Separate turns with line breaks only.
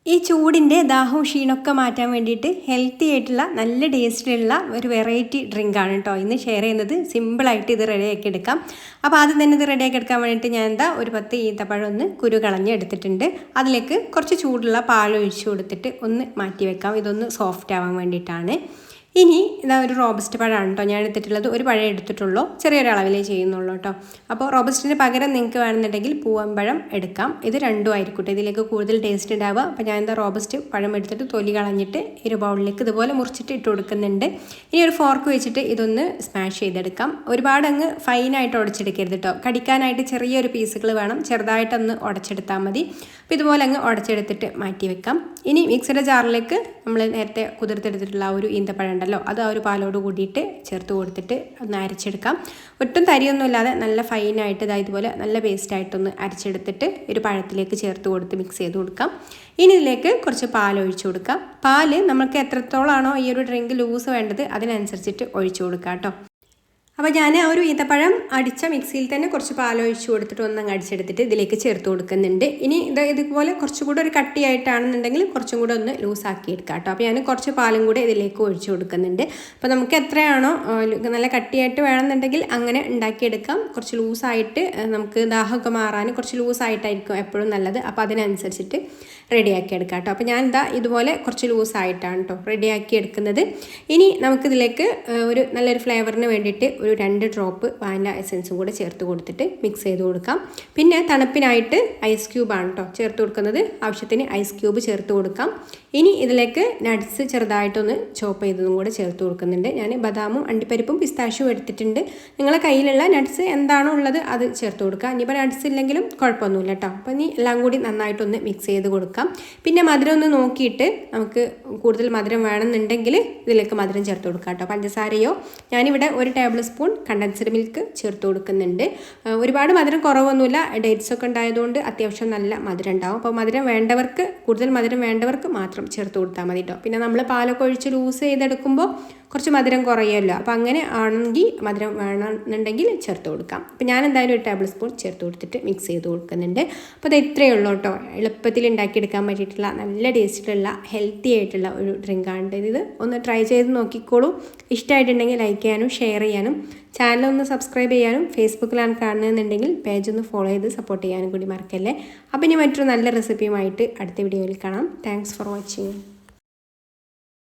ഈ ചൂടിൻ്റെ ദാഹവും ക്ഷീണമൊക്കെ മാറ്റാൻ വേണ്ടിയിട്ട് ഹെൽത്തി ആയിട്ടുള്ള നല്ല ടേസ്റ്റിലുള്ള ഒരു വെറൈറ്റി ഡ്രിങ്കാണ് കേട്ടോ ഇന്ന് ഷെയർ ചെയ്യുന്നത്. സിമ്പിളായിട്ട് ഇത് റെഡിയാക്കി എടുക്കാം. അപ്പോൾ ആദ്യം തന്നെ ഇത് റെഡിയാക്കി എടുക്കാൻ വേണ്ടിയിട്ട് ഞാൻ ഒരു 10 ഈത്തപ്പഴം ഒന്ന് കുരു കളഞ്ഞ് എടുത്തിട്ടുണ്ട്. അതിലേക്ക് കുറച്ച് ചൂടുള്ള പാൽ ഒഴിച്ചു കൊടുത്തിട്ട് ഒന്ന് മാറ്റി വെക്കാം. ഇതൊന്ന് സോഫ്റ്റ് ആവാൻ വേണ്ടിയിട്ടാണ്. ഇനി ഇതാ ഒരു റോബസ്റ്റ് പഴമാണ് കേട്ടോ ഞാൻ എടുത്തിട്ടുള്ളത്. ഒരു പഴം എടുത്തിട്ടുള്ളൂ, ചെറിയൊരളവിലേ ചെയ്യുന്നുള്ളൂ കേട്ടോ. അപ്പോൾ റോബസ്റ്റിന് പകരം നിങ്ങൾക്ക് വേണമെന്നുണ്ടെങ്കിൽ പൂവമ്പഴം എടുക്കാം. ഇത് രണ്ടും ആയിരിക്കട്ടെ, ഇതിലേക്ക് കൂടുതൽ ടേസ്റ്റ് ഉണ്ടാവുക. അപ്പോൾ ഞാൻ റോബസ്റ്റ് പഴം എടുത്തിട്ട് തൊലി കളഞ്ഞിട്ട് ഒരു ബൗളിലേക്ക് ഇതുപോലെ മുറിച്ചിട്ട് ഇട്ട് കൊടുക്കുന്നുണ്ട്. ഇനി ഒരു ഫോർക്ക് വെച്ചിട്ട് ഇതൊന്ന് സ്മാഷ് ചെയ്തെടുക്കാം. ഒരുപാട് അങ്ങ് ഫൈനായിട്ട് ഉടച്ചെടുക്കരുത് കേട്ടോ, കടിക്കാനായിട്ട് ചെറിയൊരു പീസുകൾ വേണം, ചെറുതായിട്ടൊന്ന് ഉടച്ചെടുത്താൽ മതി. അപ്പോൾ ഇതുപോലെ അങ്ങ് ഉടച്ചെടുത്തിട്ട് മാറ്റി വെക്കാം. ഇനി മിക്സിയുടെ ജാറിലേക്ക് നമ്മൾ നേരത്തെ കുതിർത്തെടുത്തിട്ടുള്ള ഒരു ഈന്തപ്പഴം ഉണ്ടല്ലോ, അത് ആ ഒരു പാലോട് കൂടിയിട്ട് ചേർത്ത് കൊടുത്തിട്ട് ഒന്ന് അരച്ചെടുക്കാം. ഒട്ടും തരിയൊന്നും ഇല്ലാതെ നല്ല ഫൈനായിട്ട് ഇതുപോലെ നല്ല പേസ്റ്റായിട്ടൊന്ന് അരച്ചെടുത്തിട്ട് ഒരു പഴത്തിലേക്ക് ചേർത്ത് കൊടുത്ത് മിക്സ് ചെയ്ത് കൊടുക്കാം. ഇനി ഇതിലേക്ക് കുറച്ച് പാൽ ഒഴിച്ചു കൊടുക്കാം. പാല് നമുക്ക് എത്രത്തോളമാണോ ഈ ഒരു ഡ്രിങ്ക് ലൂസ് വേണ്ടത് അതിനനുസരിച്ചിട്ട് ഒഴിച്ചു കൊടുക്കാം കേട്ടോ. അപ്പോൾ ഞാൻ ആ ഒരു ഈത്തപ്പഴം അടിച്ച മിക്സിയിൽ തന്നെ കുറച്ച് പാലൊഴിച്ച് കൊടുത്തിട്ട് ഒന്നങ്ങ് അടിച്ചെടുത്തിട്ട് ഇതിലേക്ക് ചേർത്ത് കൊടുക്കുന്നുണ്ട്. ഇനി ഇതുപോലെ കുറച്ചും കൂടെ ഒരു കട്ടിയായിട്ടാണെന്നുണ്ടെങ്കിൽ കുറച്ചും കൂടെ ഒന്ന് ലൂസാക്കി എടുക്കാം കേട്ടോ. അപ്പോൾ ഞാൻ കുറച്ച് പാലും കൂടെ ഇതിലേക്ക് ഒഴിച്ച് കൊടുക്കുന്നുണ്ട്. അപ്പോൾ നമുക്ക് എത്രയാണോ നല്ല കട്ടിയായിട്ട് വേണമെന്നുണ്ടെങ്കിൽ അങ്ങനെ ഉണ്ടാക്കിയെടുക്കാം. കുറച്ച് ലൂസായിട്ട് നമുക്ക് ദാഹമൊക്കെ മാറാൻ കുറച്ച് ലൂസായിട്ടായിരിക്കും എപ്പോഴും നല്ലത്. അപ്പോൾ അതിനനുസരിച്ചിട്ട് റെഡിയാക്കി എടുക്കാം കേട്ടോ. അപ്പോൾ ഞാൻ ഇതുപോലെ കുറച്ച് ലൂസായിട്ടാണ് കേട്ടോ റെഡിയാക്കി എടുക്കുന്നത്. ഇനി നമുക്കിതിലേക്ക് ഒരു നല്ലൊരു ഫ്ലേവറിന് വേണ്ടിയിട്ട് ഒരു 2 ഡ്രോപ്പ് വാനില എസൻസും കൂടെ ചേർത്ത് കൊടുത്തിട്ട് മിക്സ് ചെയ്ത് കൊടുക്കാം. പിന്നെ തണുപ്പിനായിട്ട് ഐസ് ക്യൂബാണ് കേട്ടോ ചേർത്ത് കൊടുക്കുന്നത്. ആവശ്യത്തിന് ഐസ് ക്യൂബ് ചേർത്ത് കൊടുക്കാം. ഇനി ഇതിലേക്ക് നട്ട്സ് ചെറുതായിട്ടൊന്ന് ചോപ്പ് ചെയ്തതും കൂടെ ചേർത്ത് കൊടുക്കുന്നുണ്ട്. ഞാൻ ബദാമും അണ്ടിപ്പരിപ്പും പിസ്താഷ്യും എടുത്തിട്ടുണ്ട്. നിങ്ങളെ കയ്യിലുള്ള നട്ട്സ് എന്താണോ ഉള്ളത് അത് ചേർത്ത് കൊടുക്കുക. ഇനിയിപ്പോൾ നട്ട്സ് ഇല്ലെങ്കിലും കുഴപ്പമൊന്നുമില്ല കേട്ടോ. അപ്പോൾ ഇനി എല്ലാം കൂടി നന്നായിട്ടൊന്ന് മിക്സ് ചെയ്ത് കൊടുക്കാം. പിന്നെ മധുരം ഒന്ന് നോക്കിയിട്ട് നമുക്ക് കൂടുതൽ മധുരം വേണമെന്നുണ്ടെങ്കിൽ ഇതിലേക്ക് മധുരം ചേർത്ത് കൊടുക്കാം കേട്ടോ. പഞ്ചസാരയോ ഞാനിവിടെ 1 ടേബിൾ സ്പൂൺ കണ്ടൻസ്ഡ് മിൽക്ക് ചേർത്ത് കൊടുക്കുന്നുണ്ട്. ഒരുപാട് മധുരം കുറവൊന്നുമില്ല, ഡേറ്റ്സ് ഒക്കെ ഉണ്ടായതുകൊണ്ട് അത്യാവശ്യം നല്ല മധുരം ഉണ്ടാവും. അപ്പോൾ മധുരം വേണ്ടവർക്ക്, കൂടുതൽ മധുരം വേണ്ടവർക്ക് മാത്രം ചേർത്ത് കൊടുത്താൽ മതി കേട്ടോ. പിന്നെ നമ്മൾ പാലൊക്കെ ഒഴിച്ച് ലൂസ് ചെയ്തെടുക്കുമ്പോൾ കുറച്ച് മധുരം കുറയുമല്ലോ. അപ്പോൾ അങ്ങനെ ആണെങ്കിൽ മധുരം വേണമെന്നുണ്ടെങ്കിൽ ചേർത്ത് കൊടുക്കാം. അപ്പോൾ ഞാൻ എന്തായാലും 1 ടേബിൾ സ്പൂൺ ചേർത്ത് കൊടുത്തിട്ട് മിക്സ് ചെയ്ത് കൊടുക്കുന്നുണ്ട്. അപ്പോൾ അത് ഇത്രയേ ഉള്ളൂ കേട്ടോ. എളുപ്പത്തിൽ ഉണ്ടാക്കിയെടുക്കാൻ പറ്റിയിട്ടുള്ള നല്ല ടേസ്റ്റിലുള്ള ഹെൽത്തി ആയിട്ടുള്ള ഒരു ഡ്രിങ്കാണ് ഇത്. ഒന്ന് ട്രൈ ചെയ്ത് നോക്കിക്കോളൂ. ഇഷ്ടമായിട്ടുണ്ടെങ്കിൽ ലൈക്ക് ചെയ്യാനും ഷെയർ ചെയ്യാനും ചാനലൊന്ന് സബ്സ്ക്രൈബ് ചെയ്യാനും ഫേസ്ബുക്കിലാണ് കാണുന്നതെന്നുണ്ടെങ്കിൽ പേജ് ഒന്ന് ഫോളോ ചെയ്ത് സപ്പോർട്ട് ചെയ്യാനും കൂടി മറക്കല്ലേ. അപ്പോൾ ഇനി മറ്റൊരു നല്ല റെസിപ്പിയുമായിട്ട് അടുത്ത വീഡിയോയിൽ കാണാം. Thanks for watching.